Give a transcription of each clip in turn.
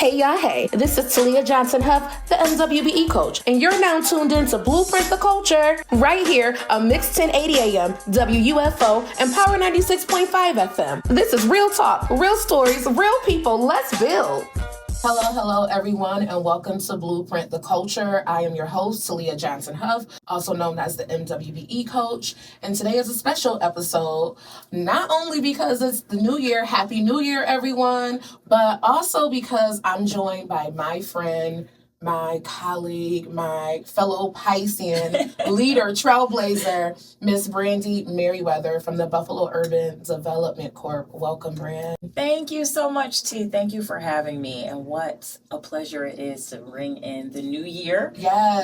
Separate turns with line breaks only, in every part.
Hey, y'all, hey. This is Talia Johnson-Huff, the MWBE coach, and you're now tuned in to Blueprint the Culture right here on Mix 1080 AM, WUFO, and Power 96.5 FM. This is real talk, real stories, real people. Let's build. Hello, everyone, and welcome to Blueprint the Culture. I am your host, Talia Johnson-Huff, also known as the MWBE coach, and today is a special episode, not only because it's the new year, Happy New Year, everyone, but also because I'm joined by my friend, my colleague, my fellow Piscean leader, trailblazer, Miss Brandye Merriweather from the Buffalo Urban Development Corp. Welcome, Brand.
Thank you so much, T. Thank you for having me. And what a pleasure it is to ring in the new year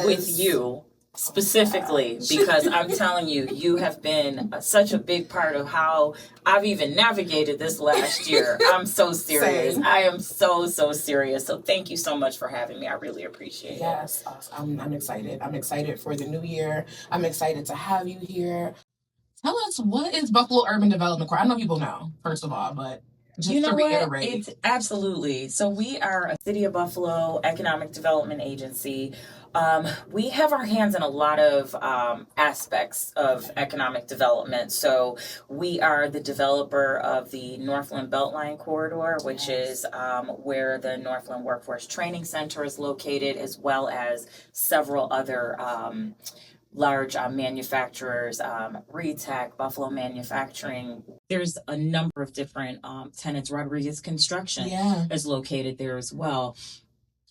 with you specifically, because I'm telling you, you have been such a big part of how I've even navigated this last year. I'm so serious.
Same.
I am so serious. So thank you so much for having me. I really appreciate it.
Yes, I'm excited. I'm excited for the new year. I'm excited to have you here. Tell us, what is Buffalo Urban Development Corp? I know people know, first of all, but just to reiterate.
Absolutely. So we are a City of Buffalo economic development agency. We have our hands in a lot of aspects of economic development. So we are the developer of the Northland Beltline Corridor, which is where the Northland Workforce Training Center is located, as well as several other large manufacturers, Retech, Buffalo Manufacturing. There's a number of different tenants. Rodriguez Construction is located there as well.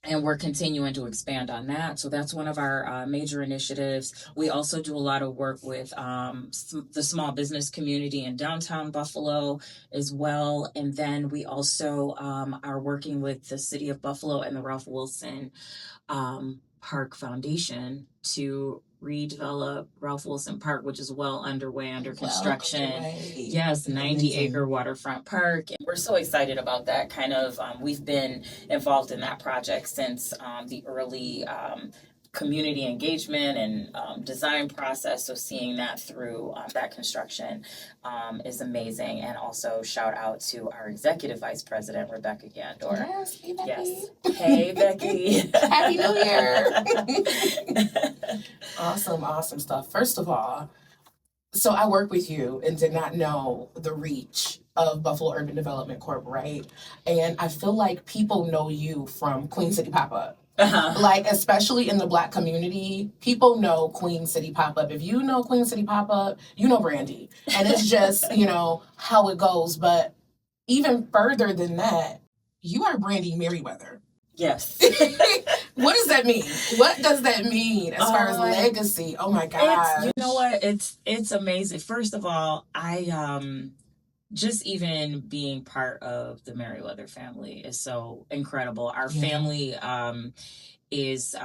And we're continuing to expand on that. So that's one of our major initiatives. We also do a lot of work with the small business community in downtown Buffalo as well. And then we also are working with the City of Buffalo and the Ralph Wilson Park Foundation to redevelop Ralph Wilson Park, which is well underway under construction. Yes, 90-acre waterfront park. And we're so excited about that. Kind of, we've been involved in that project since the early community engagement and design process. So seeing that through that construction is amazing. And also shout out to our executive vice president, Rebecca Gandor.
Yes, hey, Becky.
Yes. Hey, Becky.
Happy New Year. Awesome stuff. First of all, so I work with you and did not know the reach of Buffalo Urban Development Corp, right? And I feel like people know you from Queen City Pop-Up. Like, especially in the Black community, people know Queen City Pop-Up. If you know Queen City Pop-Up, you know Brandye. And it's just, how it goes. But even further than that, you are Brandye Merriweather.
Yes.
What does that mean? What does that mean as far as legacy? Oh my God.
You know what? It's amazing. First of all, I just even being part of the Merriweather family is so incredible. Our family is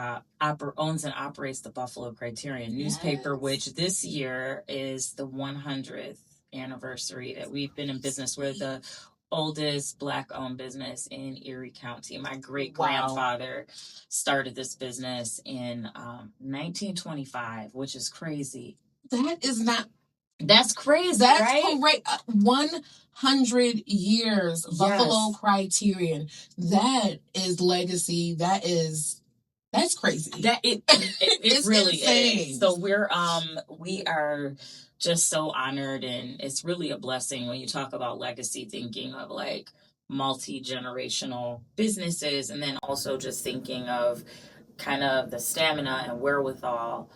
owns and operates the Buffalo Criterion newspaper, which this year is the 100th anniversary that we've been in business. We're the oldest Black-owned business in Erie County. My great-grandfather started this business in 1925, which is crazy.
That's crazy. That's right? Great. 100 years, Buffalo Criterion. That is legacy. That's crazy.
It really is. So we are just so honored, and it's really a blessing when you talk about legacy, thinking of like multi-generational businesses, and then also just thinking of kind of the stamina and wherewithal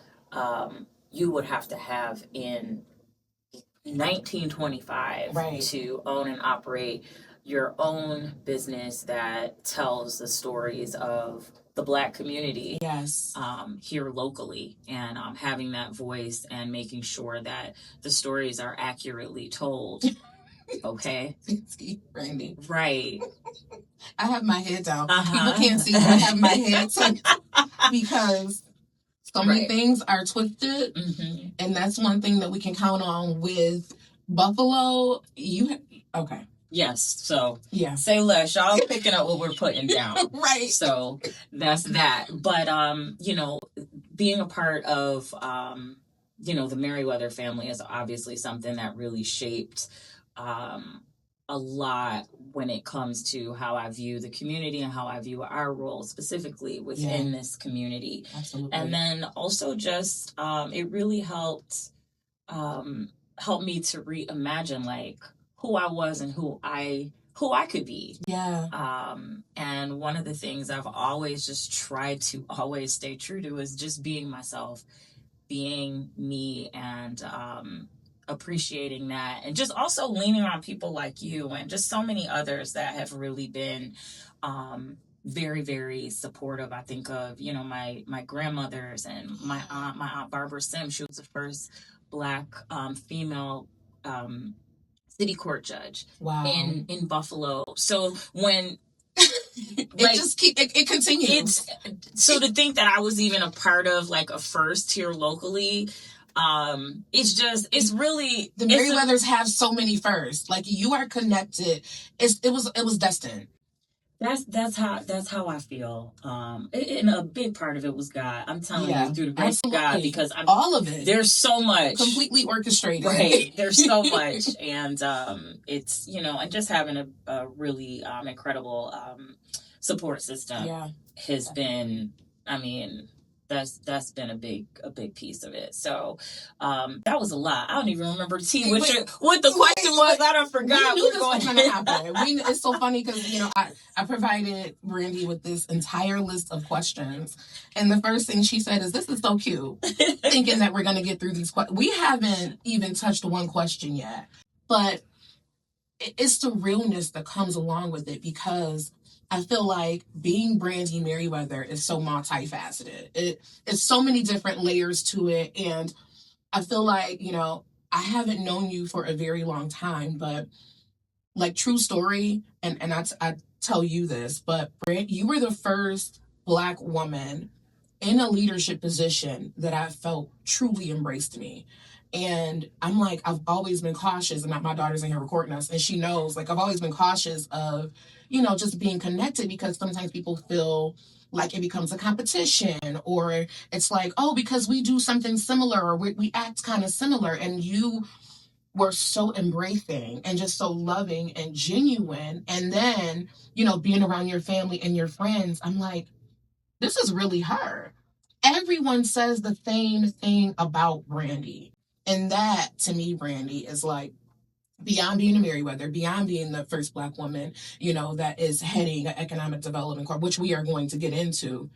you would have to have in 1925 to own and operate your own business that tells the stories of the Black community here locally, and having that voice and making sure that the stories are accurately told. Okay.
Brandye.
Right.
I have my head down. People can't see, but I have my head down because so many things are twisted, and that's one thing that we can count on with Buffalo. Yes. So say less. Y'all picking up what we're putting down. Right. So that's that. But being a part of the Merriweather family is obviously something that really shaped
a lot when it comes to how I view the community and how I view our role specifically within this community.
Absolutely.
And then also just it really helped me to reimagine like who I was and who I could be.
Yeah.
And one of the things I've always just tried to always stay true to is just being myself, being me, and appreciating that, and just also leaning on people like you and just so many others that have really been very, very supportive. I think of, my grandmothers and my aunt Barbara Sims. She was the first Black female city court judge in Buffalo. So when
it continues.
So to think that I was even a part of like a first here locally, it's really
the Merriweathers have so many firsts. Like, you are connected. It was destined.
That's how I feel. And a big part of it was God. I'm telling you, through the grace of God, because
all of it.
There's so much
completely orchestrated.
Right. There's so much, and it's and just having a really incredible support system has been. I mean, that's been a big piece of it. So that was a lot. I don't even remember what the question was. I don't forgot.
We knew this was going to happen. It's so funny because I provided Brandye with this entire list of questions, and the first thing she said is, "This is so cute," thinking that we're going to get through these questions. We haven't even touched one question yet, but it's the realness that comes along with it, because I feel like being Brandye Merriweather is so multifaceted. It's so many different layers to it. And I feel like, I haven't known you for a very long time, but like, true story, and I tell you this, but you were the first Black woman in a leadership position that I felt truly embraced me. And I'm like, I've always been cautious, and my daughter's in here recording us, and she knows, like, I've always been cautious of, just being connected, because sometimes people feel like it becomes a competition, or it's like, oh, because we do something similar, or we act kind of similar. And you were so embracing and just so loving and genuine. And then, being around your family and your friends, I'm like, this is really her. Everyone says the same thing about Brandye. And that, to me, Brandye, is like, beyond being a Merriweather, beyond being the first Black woman, that is heading an economic development corp, which we are going to get into,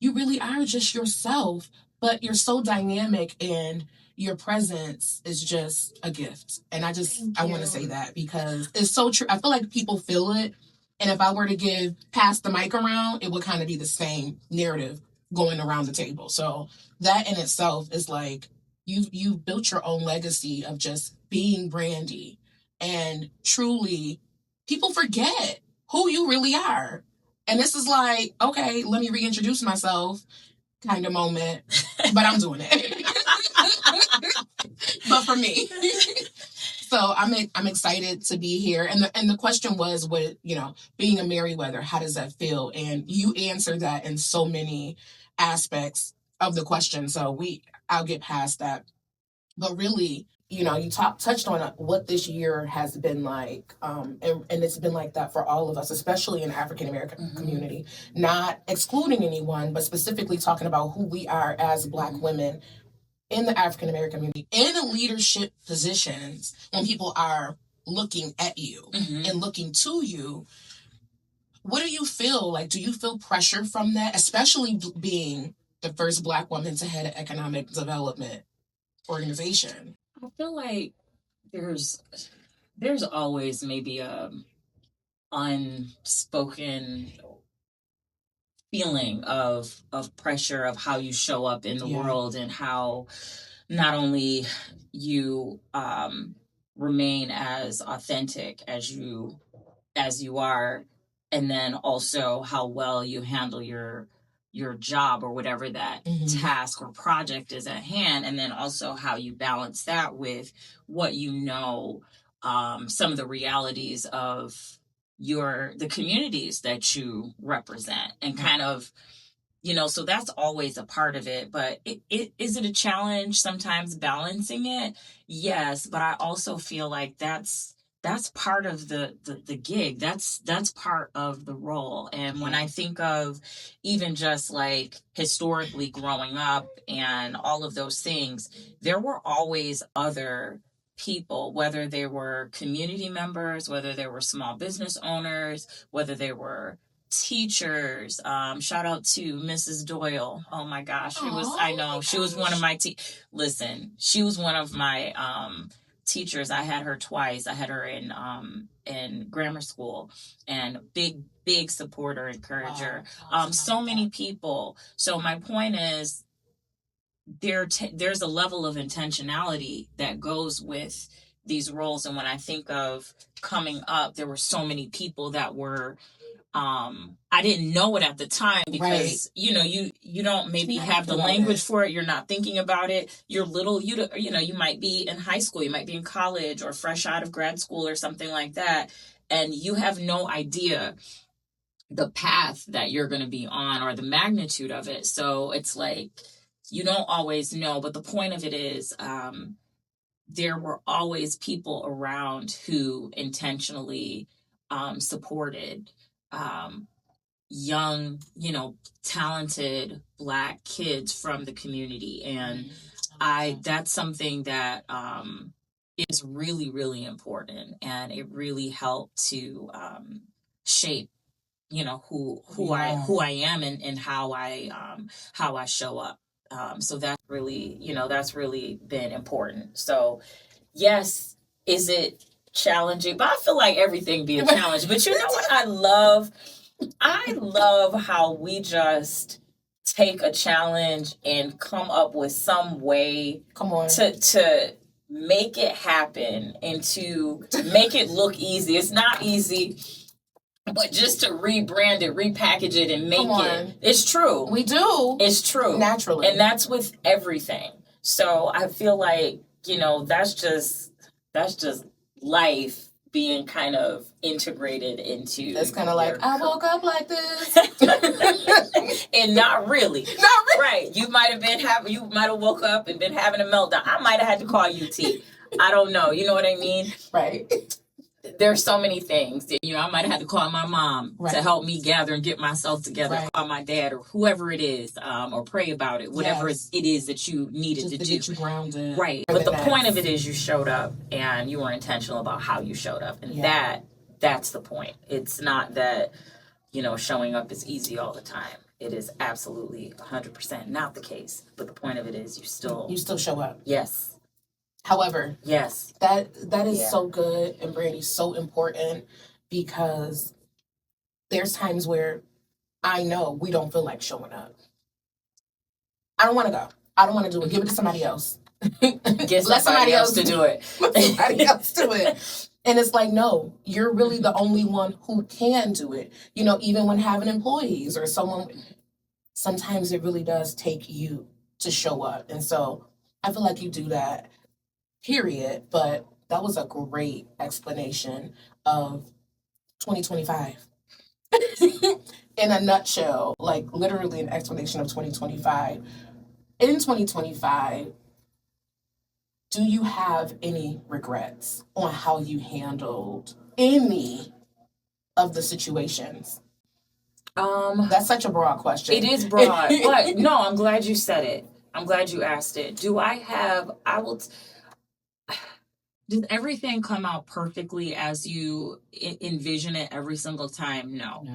you really are just yourself, but you're so dynamic, and your presence is just a gift. And I want to say that, because it's so true. I feel like people feel it. And if I were to pass the mic around, it would kind of be the same narrative going around the table. So that in itself is like, you've built your own legacy of just being Brandye. And truly, people forget who you really are. And this is like, okay, let me reintroduce myself kind of moment, but I'm doing it. But for me. So I'm excited to be here. And the question was, what, being a Merriweather, how does that feel? And you answered that in so many aspects of the question. So I'll get past that. But really, you touched on what this year has been like, and it's been like that for all of us, especially in the African American community. Not excluding anyone, but specifically talking about who we are as Black women in the African American community, in leadership positions, when people are looking at you and looking to you. What do you feel like? Do you feel pressure from that, especially being the first Black woman to head an economic development organization?
I feel like there's always maybe a unspoken feeling of pressure of how you show up in the world, and how not only you remain as authentic as you are, and then also how well you handle your job or whatever that task or project is at hand, and then also how you balance that with what some of the realities of the communities that you represent, and kind of, so that's always a part of it. But is it a challenge sometimes balancing it? Yes, but I also feel like that's that's part of the gig. That's part of the role. And when I think of even just like historically growing up and all of those things, there were always other people, whether they were community members, whether they were small business owners, whether they were teachers. Shout out to Mrs. Doyle. Oh my gosh, I know she was one of my listen, she was one of my teachers. I had her twice. I had her in grammar school, and big supporter, encourager. So many people. So my point is, there's a level of intentionality that goes with these roles. And when I think of coming up, there were so many people that were I didn't know it at the time because you don't maybe have the language for it. You're not thinking about it. You're little. You might be in high school. You might be in college or fresh out of grad school or something like that, and you have no idea the path that you're going to be on or the magnitude of it. So it's like you don't always know. But the point of it is, there were always people around who intentionally supported young, talented Black kids from the community. And that's something that is really, really important. And it really helped to shape, who I am and how I show up. So that's really been important. So yes, is it challenging? But I feel like everything be a challenge. But you know what I love? I love how we just take a challenge and come up with some way to make it happen and to make it look easy. It's not easy, but just to rebrand it, repackage it, and make it. It's true.
We do.
It's true.
Naturally.
And that's with everything. So I feel like, that's just life being kind of integrated into.
It's kind of like, I woke up like this.
And not really.
Not really.
Right. You might have woke up and been having a meltdown. I might have had to call UT. I don't know. You know what I mean?
Right.
There's so many things that, I might have had to call my mom to help me gather and get myself together, call my dad or whoever it is, or pray about it, whatever it is that you needed to do.
Get you grounded.
Right. But the point of it is you showed up and you were intentional about how you showed up. And that's the point. It's not that, showing up is easy all the time. It is absolutely 100% not the case. But the point of it is you still
show up.
Yes.
However,
yes,
that is so good, and Brandye, so important, because there's times where I know we don't feel like showing up. I don't want to go. I don't want to do it. Give it to somebody else.
Let somebody else to do it.
Let somebody else do it. And it's like, no, you're really the only one who can do it. Even when having employees or someone, sometimes it really does take you to show up. And so I feel like you do that. Period. But that was a great explanation of 2025. In a nutshell, like literally an explanation of 2025. In 2025, do you have any regrets on how you handled any of the situations? That's such a broad question.
It is broad. But no, I'm glad you said it. I'm glad you asked it. Did everything come out perfectly as you envision it every single time? No.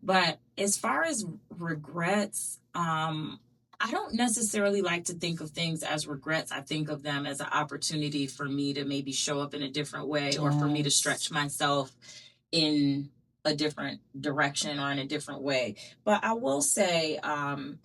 But as far as regrets, I don't necessarily like to think of things as regrets. I think of them as an opportunity for me to maybe show up in a different way, or for me to stretch myself in a different direction or in a different way. But I will say, one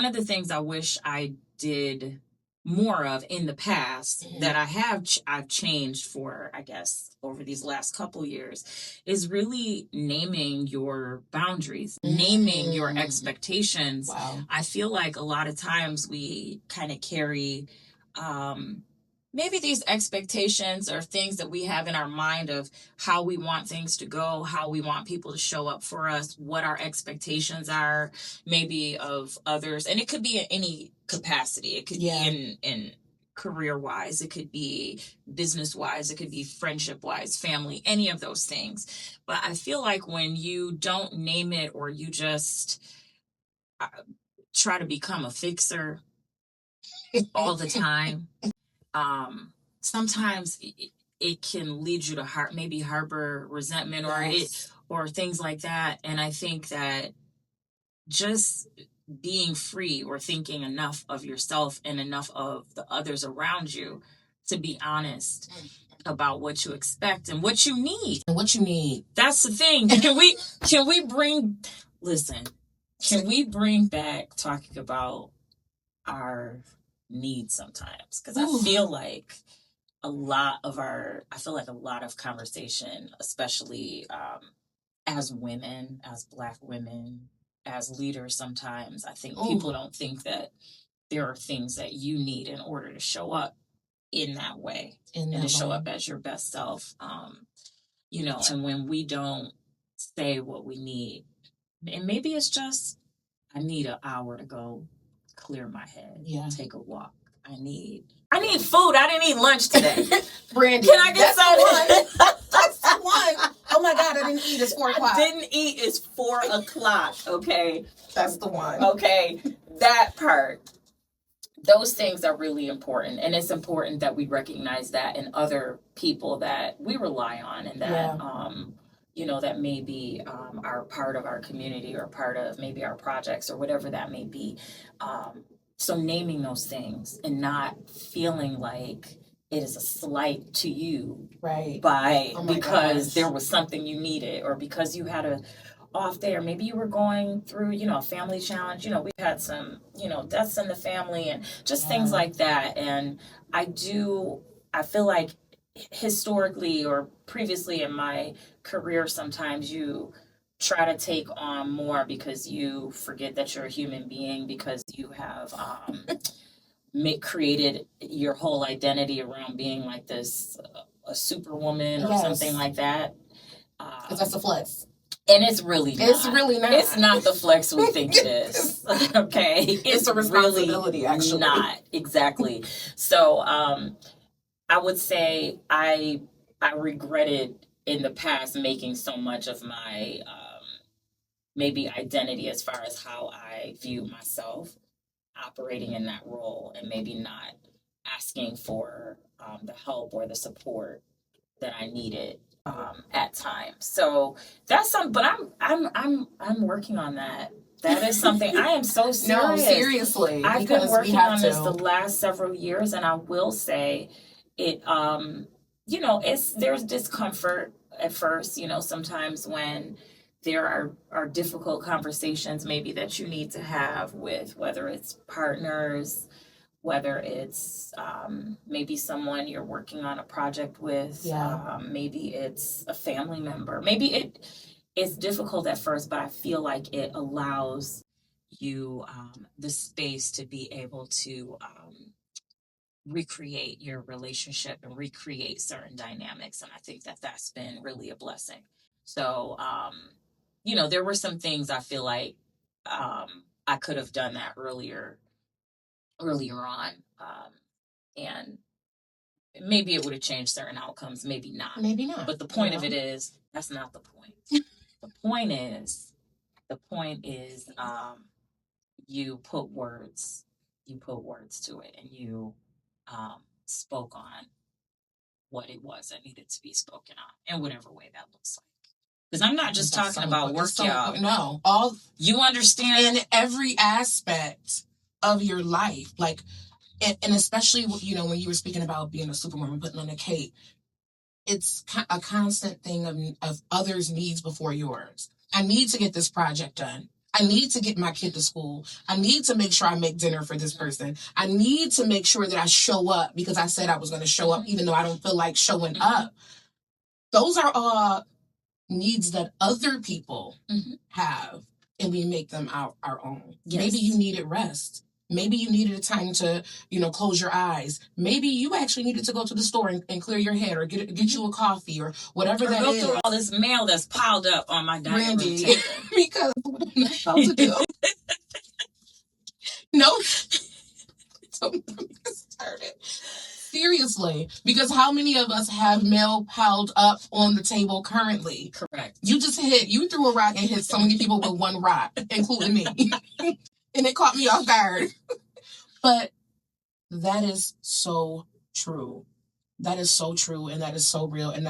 of the things I wish I did more of in the past that I've changed for, I guess, over these last couple years, is really naming your boundaries, naming your expectations.
Wow.
I feel like a lot of times we kind of carry maybe these expectations or things that we have in our mind of how we want things to go, how we want people to show up for us, what our expectations are, maybe of others. And it could be in any capacity. It could be in career-wise, it could be business-wise, it could be friendship-wise, family, any of those things. But I feel like when you don't name it, or you just try to become a fixer all the time, sometimes it can lead you to maybe harbor resentment, or things like that. And I think that just being free, or thinking enough of yourself and enough of the others around you to be honest about what you expect and what you need. That's the thing. Can we bring back talking about our needs sometimes? Because I feel like a lot of conversation, especially as women, as Black women, as leaders, sometimes I think people don't think that there are things that you need in order to show up in that way, show up as your best self. And when we don't say what we need, and maybe it's just, I need an hour to go clear my head, take a walk. I need food. I didn't eat lunch today.
Brandye,
can I get some?
That's the one. Oh my God, I didn't eat. It's 4 o'clock.
Didn't eat. It's 4 o'clock. Okay.
That's the one.
Okay. That part. Those things are really important. And it's important that we recognize that in other people that we rely on, and that, that may be are part of our community, or part of maybe our projects, or whatever that may be. So naming those things and not feeling like it is a slight to you,
right?
Because there was something you needed, or because you had a off day, or maybe you were going through, a family challenge. We've had some, deaths in the family, and just things like that. And I feel like historically, or previously in my career, sometimes you try to take on more because you forget that you're a human being, because you have created your whole identity around being like this a superwoman or something like that.
Because that's a flex.
And it's really not.
It's really not.
It's not the flex we think it is. Okay?
It's a responsibility, really actually.
Not. Exactly. So I would say I regretted in the past making so much of my maybe identity, as far as how I view myself, operating in that role, and maybe not asking for the help or the support that I needed at times. So that's but I'm working on that. That is something I am so serious.
No, seriously.
I've been working on this the last several years, and I will say it. There's discomfort at first. Sometimes when there are difficult conversations maybe that you need to have with, whether it's partners, whether it's maybe someone you're working on a project with, maybe it's a family member. Maybe it's difficult at first, but I feel like it allows you the space to be able to recreate your relationship and recreate certain dynamics. And I think that that's been really a blessing. So, there were some things I feel like I could have done that earlier on. And maybe it would have changed certain outcomes, maybe not. But the point of it is, that's not the point. The point is you put words to it, and you spoke on what it was that needed to be spoken on, in whatever way that looks like. Because I'm not just talking about work, y'all.
No,
you understand,
in every aspect of your life, like, and especially when you were speaking about being a superwoman, putting on a cape, it's a constant thing of others' needs before yours. I need to get this project done. I need to get my kid to school. I need to make sure I make dinner for this person. I need to make sure that I show up because I said I was going to show up, even though I don't feel like showing up. Those are all needs that other people have, and we make them our own. Yes. Maybe you needed rest. Maybe you needed a time to, close your eyes. Maybe you actually needed to go to the store and clear your head, or get you a coffee, or whatever that is.
Go through all this mail that's piled up on my dining room table.
Because what I'm not supposed to do. No. retarded. Seriously, because how many of us have mail piled up on the table currently?
Correct.
You threw a rock and hit so many people with one rock, including me. And it caught me off guard. But that is so true. That is so true, and that is so real. And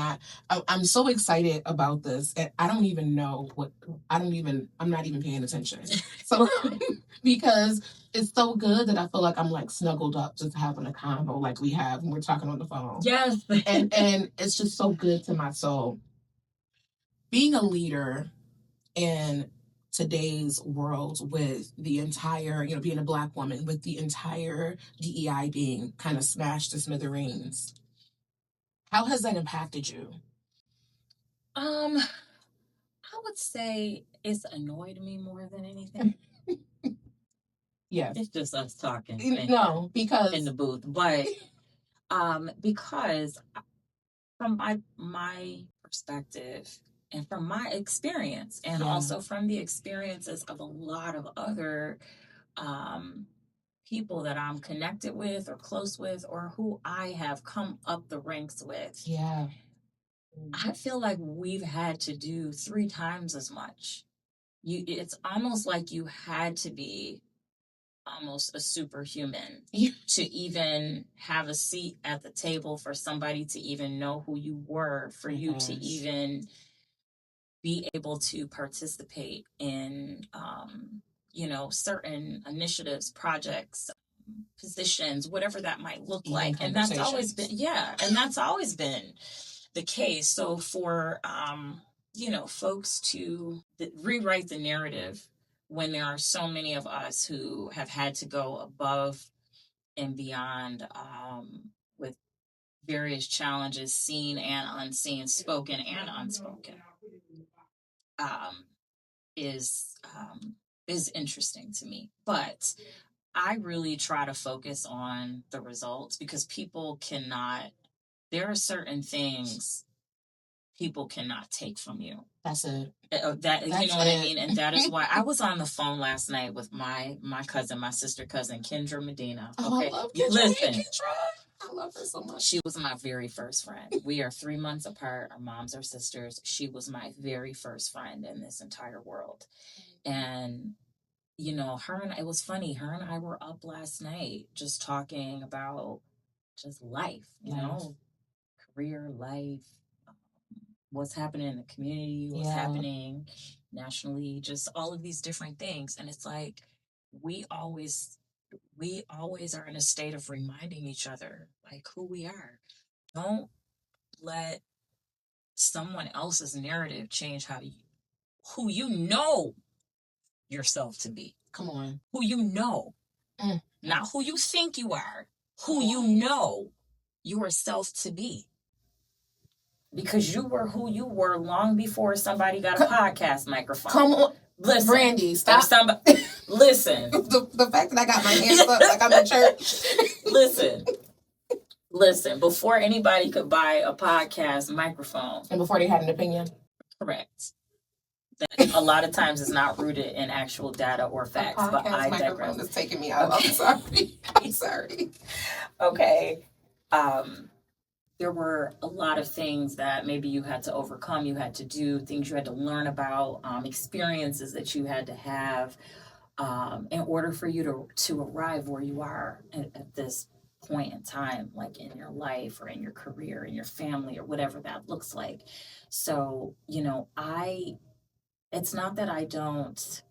I'm so excited about this. And I'm not even paying attention. So, because it's so good that I feel like I'm like snuggled up just having a convo like we have when we're talking on the phone.
Yes.
And it's just so good to my soul. Being a leader in today's world with the entire, being a Black woman with the entire DEI being kind of smashed to smithereens, how has that impacted you?
I would say it's annoyed me more than anything.
Yes.
It's just us talking.
No, because
in the booth. But because from my perspective and from my experience and also from the experiences of a lot of other people that I'm connected with or close with or who I have come up the ranks with.
Yeah.
I feel like we've had to do 3 times as much. It's almost like you had to be almost a superhuman to even have a seat at the table, for somebody to even know who you were, for you to even be able to participate in, certain initiatives, projects, positions, whatever that might look like. And that's always been, the case. So for, folks to rewrite the narrative when there are so many of us who have had to go above and beyond with various challenges, seen and unseen, spoken and unspoken, is interesting to me. But I really try to focus on the results, because there are certain things people cannot take from you.
That's it.
You know what I mean? And that is why I was on the phone last night with my cousin, my sister cousin, Kendra Medina.
Okay? I love Kendra.
Listen.
Kendra. I love her so much.
She was my very first friend. We are 3 months apart. Our moms are sisters. She was my very first friend in this entire world. And, it was funny. Her and I were up last night just talking about just life, career, life, what's happening in the community, what's happening nationally, just all of these different things. And it's like, we always are in a state of reminding each other, like, who we are. Don't let someone else's narrative change who you know yourself to be.
Come on.
Who you know. Not who you think you are. Who you know yourself to be. Because you were who you were long before somebody got a podcast microphone.
Come on.
Listen.
Brandye, stop.
Listen.
The fact that I got my hands up like I'm in church.
Listen. Before anybody could buy a podcast microphone.
And before they had an opinion.
Correct. That a lot of times is not rooted in actual data or facts. But I digress.
Microphone is taking me out. Okay. I'm sorry.
Okay. There were a lot of things that maybe you had to overcome, you had to do, things you had to learn about, experiences that you had to have in order for you to arrive where you are at this point in time, like in your life or in your career, in your family, or whatever that looks like. So, it's not that I don't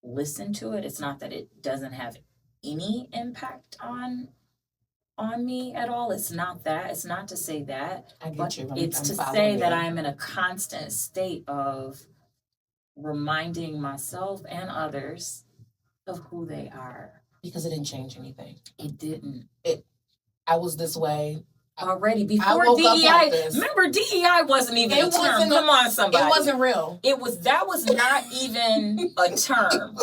listen to it. It's not that it doesn't have any impact on me at all. It's not that. It's not to say that. It's to say that I'm in a constant state of reminding myself and others of who they are.
Because it didn't change anything.
It didn't.
I was this way
already before DEI. Remember, DEI wasn't even a term. Come on, somebody.
It wasn't real.
That was not even a term.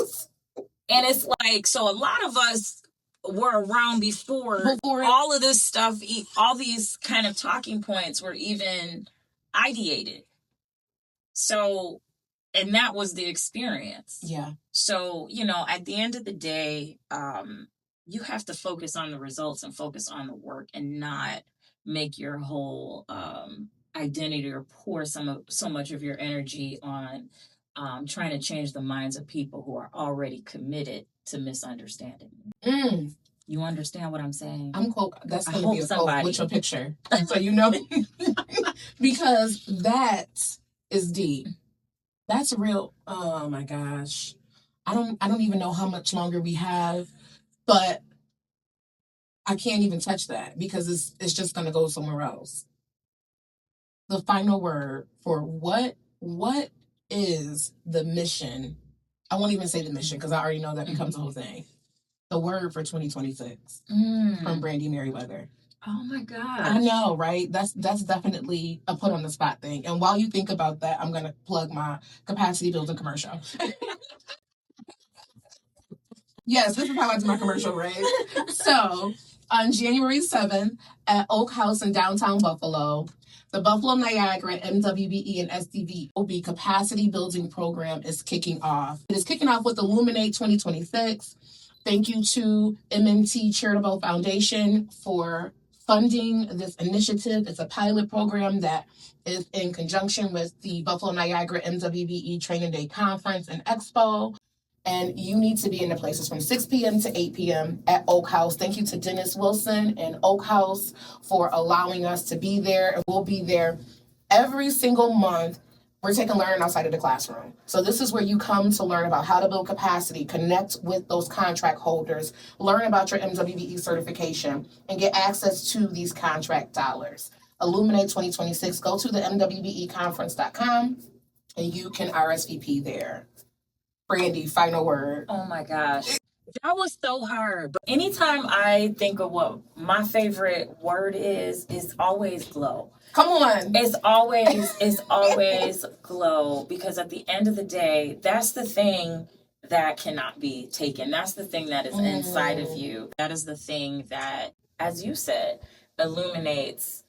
And it's like, so a lot of us were around before all of this stuff, all these kind of talking points were even ideated. So, and that was the experience.
Yeah.
So, at the end of the day, you have to focus on the results and focus on the work and not make your whole identity or pour so much of your energy on trying to change the minds of people who are already committed to misunderstanding. You understand what I'm saying?
That's going to be a quote with your picture. So you know, because that is deep. That's real. Oh my gosh. I don't even know how much longer we have, but I can't even touch that because it's just going to go somewhere else. The final word for what is the mission? I won't even say the mission because I already know that becomes the whole thing. The word for 2026 from Brandye Merriweather.
Oh my gosh.
I know, right? That's definitely a put on the spot thing. And while you think about that, I'm going to plug my capacity building commercial. Yes, this is how I do my commercial, right? So, on January 7th at Oak House in downtown Buffalo, the Buffalo Niagara MWBE and SDVOB capacity building program is kicking off. It is kicking off with Illuminate 2026. Thank you to MNT Charitable Foundation for funding this initiative. It's a pilot program that is in conjunction with the Buffalo Niagara MWBE Training Day Conference and Expo. And you need to be in the places from 6 p.m. to 8 p.m. at Oak House. Thank you to Dennis Wilson and Oak House for allowing us to be there. And we'll be there every single month. We're taking learning outside of the classroom. So this is where you come to learn about how to build capacity, connect with those contract holders, learn about your MWBE certification, and get access to these contract dollars. Illuminate 2026. Go to the MWBEconference.com and you can RSVP there. Brandye, final word.
Oh my gosh. That was so hard. But anytime I think of what my favorite word is always glow.
Come on.
It's always glow, because at the end of the day, that's the thing that cannot be taken. That's the thing that is inside of you. That is the thing that, as you said, illuminates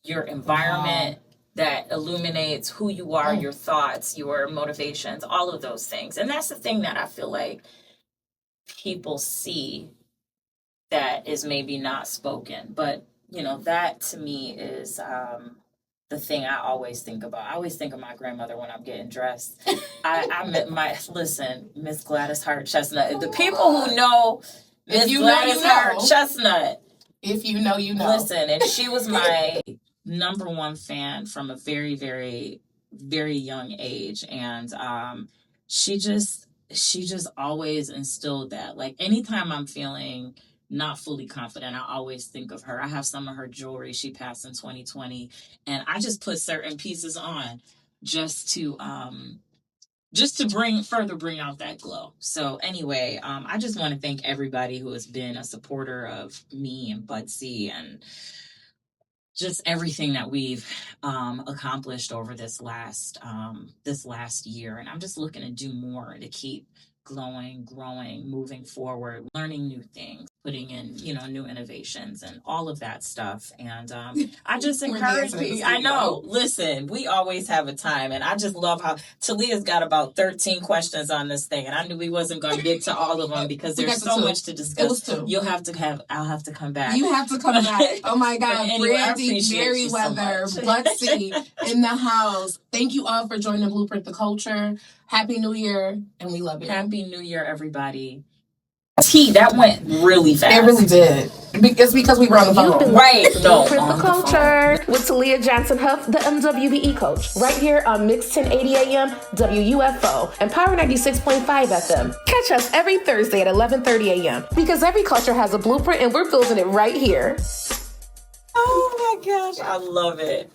your environment. Wow. That illuminates who you are, your thoughts, your motivations, all of those things. And that's the thing that I feel like people see that is maybe not spoken. But, you know, that to me is the thing I always think about. I always think of my grandmother when I'm getting dressed. I met Miss Gladys Hart Chestnut. The people who know Miss Gladys Hart Chestnut.
If you know, you know.
Listen, and she was my number one fan from a very, very, very young age. And she just always instilled that. Like, anytime I'm feeling not fully confident, I always think of her. I have some of her jewelry. She passed in 2020, and I just put certain pieces on just to bring out that glow. So anyway, I just want to thank everybody who has been a supporter of me and Budsy and just everything that we've accomplished over this last year. And I'm just looking to do more to keep glowing, growing, moving forward, learning new things, putting in, new innovations and all of that stuff. And I just encourage people. I know, listen, we always have a time. And I just love how Talia's got about 13 questions on this thing. And I knew we wasn't going to get to all of them because there's so much to discuss. I'll have to come back.
You have to come back. Oh my God. Brandye Merriweather, Budsy in the house. Thank you all for joining Blueprint the Culture. Happy New Year, and we love you.
Happy New Year, everybody. That went really fast.
It really did. It's because we were on the phone.
You've been
right.
Blueprint the Culture with Talia Johnson-Huff, the MWBE coach, right here on Mix 1080 AM, WUFO, and Power 96.5 FM. Catch us every Thursday at 11:30 AM because every culture has a blueprint, and we're building it right here.
Oh my gosh, I love it.